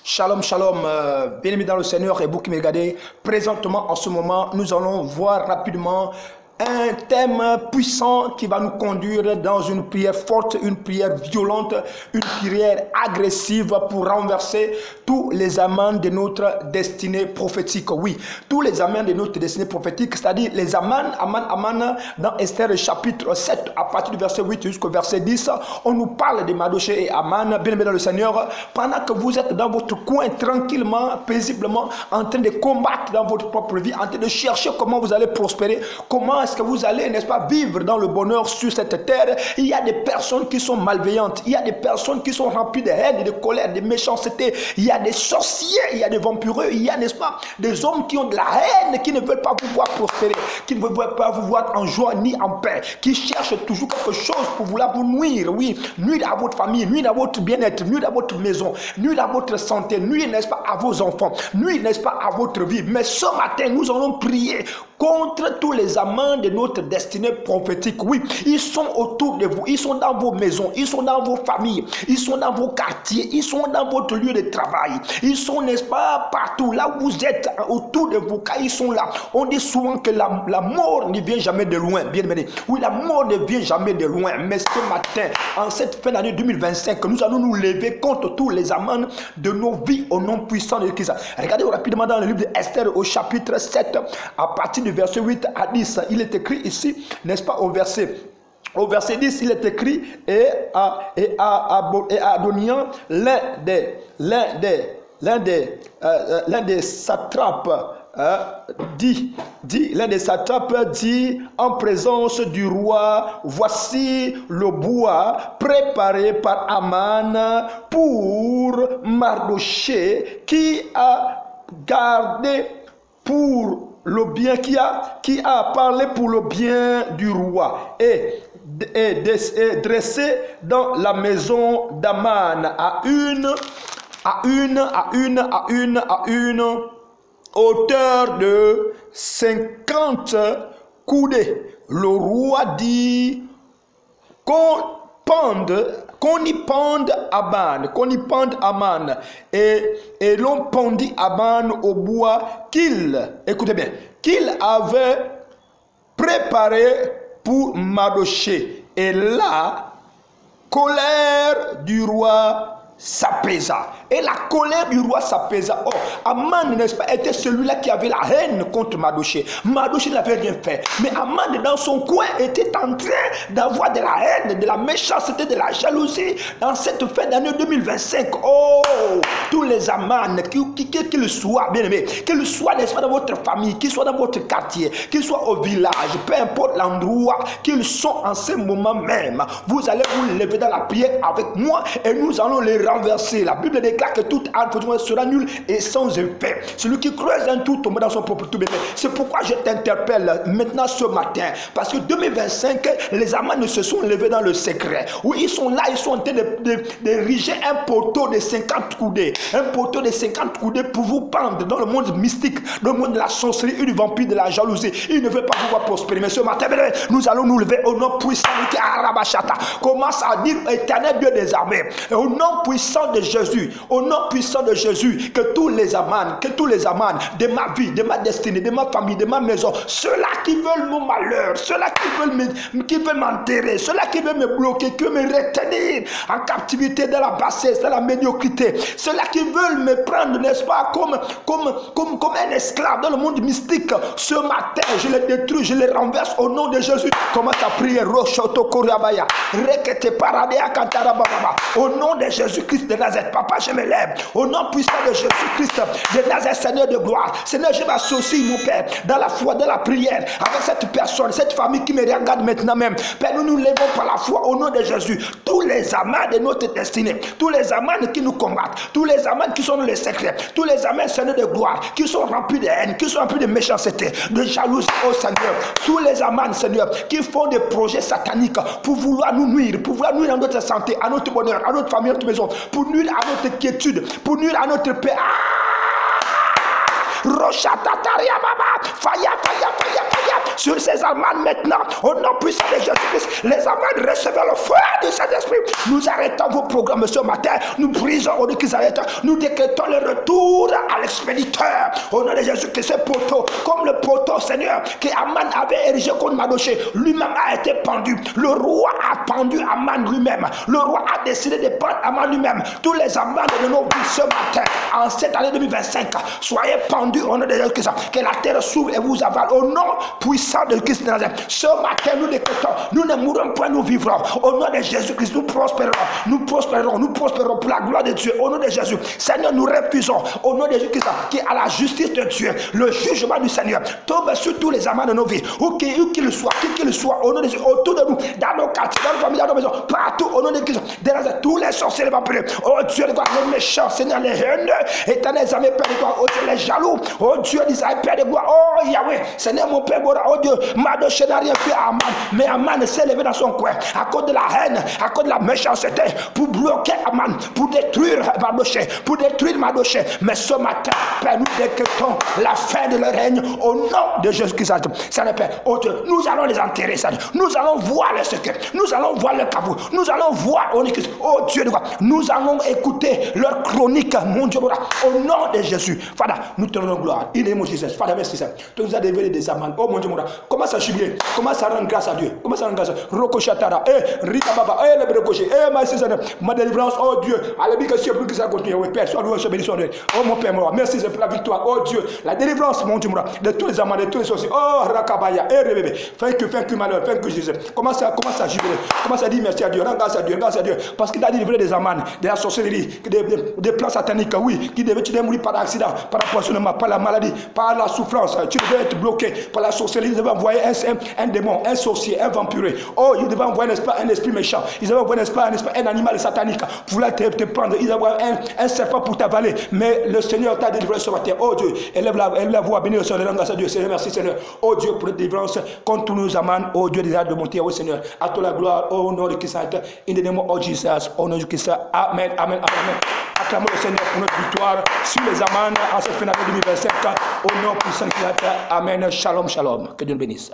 Shalom, shalom, bien-aimés dans le Seigneur et vous qui me regardez, présentement en ce moment, nous allons voir rapidement un thème puissant qui va nous conduire dans une prière forte, une prière violente, une prière agressive pour renverser tous les amants de notre destinée prophétique. Oui, tous les amants de notre destinée prophétique, c'est-à-dire les amants dans Esther chapitre 7, à partir du verset 8 jusqu'au verset 10, on nous parle de Mardochée et Aman, bien-aimés dans le Seigneur, pendant que vous êtes dans votre coin tranquillement, paisiblement, en train de combattre dans votre propre vie, en train de chercher comment vous allez prospérer, comment est-ce que vous allez, n'est-ce pas, vivre dans le bonheur sur cette terre. Il y a des personnes qui sont malveillantes, il y a des personnes qui sont remplies de haine, de colère, de méchanceté, il y a des sorciers, il y a des vampireux, il y a, n'est-ce pas, des hommes qui ont de la haine, qui ne veulent pas vous voir prospérer, qui ne veulent pas vous voir en joie ni en paix, qui cherchent toujours quelque chose pour vouloir vous nuire, oui, nuire à votre famille, nuire à votre bien-être, nuire à votre maison, nuire à votre santé, nuire, n'est-ce pas, à vos enfants, nuire, n'est-ce pas, à votre vie. Mais ce matin, nous allons prier contre tous les amants de notre destinée prophétique. Oui, ils sont autour de vous, ils sont dans vos maisons, ils sont dans vos familles, ils sont dans vos quartiers, ils sont dans votre lieu de travail, ils sont, n'est-ce pas, partout, là où vous êtes, autour de vous, car ils sont là. On dit souvent que la mort ne vient jamais de loin, bien aimé. Oui, la mort ne vient jamais de loin, mais ce matin, en cette fin d'année 2025, nous allons nous lever contre tous les amants de nos vies au nom puissant de Christ. Regardez rapidement dans le livre d'Esther au chapitre 7, à partir du verset 8 à 10, il est écrit ici, n'est-ce pas, au verset 10, il est écrit, et Adonian, l'un des satrapes, l'un des satrapes dit en présence du roi, voici le bois préparé par Aman pour Mardochée, qui a gardé pour le bien, qui a parlé pour le bien du roi, et dressé dans la maison d'Aman à une hauteur de 50 coudées. Le roi dit qu'on y pende Aman, et l'on pendit Aman au bois qu'il avait préparé pour Mardochée. Et la colère du roi s'apaisa. Et la colère du roi s'apaisa. Oh, Aman, n'est-ce pas, était celui-là qui avait la haine contre Mardochée. Mardochée n'avait rien fait. Mais Aman, dans son coin, était en train d'avoir de la haine, de la méchanceté, de la jalousie dans cette fin d'année 2025. Oh, tous les Aman, qu'ils soient, bien aimés, qu'ils soient, n'est-ce pas, dans votre famille, qu'ils soient dans votre quartier, qu'ils soient au village, peu importe l'endroit qu'ils sont en ce moment même, vous allez vous lever dans la prière avec moi et nous allons les renverser. La Bible déclare que toute arme sera nulle et sans effet. Celui qui creuse un trou tombe dans son propre trou. C'est pourquoi je t'interpelle maintenant ce matin, parce que 2025, les amants ne se sont levés dans le secret. Oui, ils sont là, ils sont en train d'ériger un poteau de 50 coudées, un poteau de 50 coudées pour vous pendre dans le monde mystique, dans le monde de la sorcellerie et du vampire, de la jalousie. Ils ne veulent pas vous voir prospérer. Mais ce matin, nous allons nous lever au nom puissant de Arabachata. Commence à dire éternel Dieu des armées, au nom puissant de Jésus, au nom puissant de Jésus, que tous les amants de ma vie, de ma destinée, de ma famille, de ma maison, ceux-là qui veulent mon malheur, ceux-là qui veulent m'enterrer, ceux-là qui veulent me bloquer, qui veulent me retenir en captivité dans la bassesse, dans la médiocrité, ceux-là qui veulent me prendre, n'est-ce pas, comme un esclave dans le monde mystique, ce matin, je les détruis, je les renverse au nom de Jésus. Commence à prier, Rochoto Koryabaya, Rekete Paradea Kantarababa, au nom de Jésus-Christ de Nazareth. Papa, je me lève au nom puissant de Jésus-Christ de Nazareth, Seigneur de gloire. Seigneur, je m'associe, mon Père, dans la foi, dans la prière, avec cette personne, cette famille qui me regarde maintenant même. Père, nous nous levons par la foi au nom de Jésus. Tous les amants de notre destinée, tous les amants qui nous combattent, tous les amants qui sont dans les secrets, tous les amants, Seigneur de gloire, qui sont remplis de haine, qui sont remplis de méchanceté, de jalousie, oh Seigneur. Tous les amants, Seigneur, qui font des projets sataniques pour vouloir nous nuire, pour vouloir nuire à notre santé, à notre bonheur, à notre famille, à notre maison, pour nuire à notre quiétude, pour nuire à notre paix. Rocha Tataria Baba, Faya, Faya, Faya, Faya, sur ces amendes maintenant. Au nom puissant de Jésus-Christ, les amendes recevez le feu du Saint-Esprit. Nous arrêtons vos programmes ce matin. Nous brisons au nom qui s'arrête. Nous décrétons le retour à l'expéditeur. Au nom de Jésus-Christ, ce poteau, comme le poteau, Seigneur, que Aman avait érigé contre Mardochée, lui-même a été pendu. Le roi a pendu Aman lui-même. Le roi a décidé de pendre Aman lui-même. Tous les amendes de nos vies ce matin, en cette année 2025, soyez pendus au nom de Jésus-Christ. Que la terre s'ouvre et vous avale. Au nom puissant de Christ de Nazareth. Ce matin, nous décrétons, nous ne mourrons point, nous vivrons. Au nom de Jésus-Christ, nous prospérons. Nous prospérons, nous prospérons pour la gloire de Dieu. Au nom de Jésus, Seigneur, nous refusons. Au nom de Jésus-Christ, qui est à la justice de Dieu, le jugement du Seigneur tombe sur tous les amants de nos vies. Où qu'il soit, qui qu'il soit, au nom de Jésus, autour de nous, dans nos quartiers, dans nos familles, dans nos maisons, partout, au nom de Christ, tous les sorciers, les vampires. Oh Dieu, les méchants, Seigneur, les haineux, éternels amis, Père de gloire, oh Dieu, les jaloux, oh Dieu d'Israël, Père de gloire, oh Yahweh, Seigneur, mon Père, oh Dieu, Mardochée n'a rien fait à Aman, mais Aman s'est levé dans son coin, à cause de la haine, à cause de la méchanceté, pour bloquer Aman, pour détruire Mardochée, pour détruire Mardochée. Mais ce matin, Père, nous décrétons la fin de leur règne au nom de Jésus-Christ. Seigneur Père, oh Dieu, nous allons les enterrer, Seigneur. Nous allons voir les secrets, nous allons voir le caveau, nous allons voir, oh Dieu de quoi, nous allons écouter leur chronique, mon Dieu, au nom de Jésus. Father, nous te rendons gloire. Il est mon Jésus. Father, merci, Seigneur. Tu nous as déveillé des amendes. Oh mon Dieu, commence à jubiler, commence à rendre grâce à Dieu, commence à rendre grâce à Dieu. Rokoshatara, Rika Baba, le Brokoshe, ma délivrance, oh Dieu, allez, que si plus que ça continue, oui, Père, sois loué, sois béni, sois béni. Oh mon Père, merci pour la victoire, oh Dieu, la délivrance, mon Dieu, de tous les amendes, de tous les sorciers, oh Rakabaya, bébé, thank you, malheur, thank you, Jésus. Commence à jubiler, commence à dire merci à Dieu, rends grâce à Dieu, parce qu'il t'a délivré des amendes, de la sorcellerie, des plans sataniques, oui, tu devais mourir par accident, par empoisonnement, par la maladie, par la souffrance, tu devais être bloqué par la sorcellerie, ils devaient envoyer un démon, un sorcier, un vampire, oh, ils devaient envoyer un esprit méchant, ils devaient envoyer un animal satanique, pour te prendre, ils devaient envoyer un serpent pour t'avaler, mais le Seigneur t'a délivré ce matin, oh Dieu, élève la voix, bénis le Seigneur, grâce à Dieu, Seigneur, merci Seigneur, oh Dieu, pour la délivrance, contre tous nos amendes, oh Dieu, des de monter, oh Seigneur, à toi la gloire, oh nom de Christ, in the name of Jesus, oh nom de Christ, amen, amen, amen. Acclamons le Seigneur pour notre victoire sur les amendes en cette fin d'année 2025, au nom puissant de Christ, amen, shalom, shalom, que Dieu nous bénisse.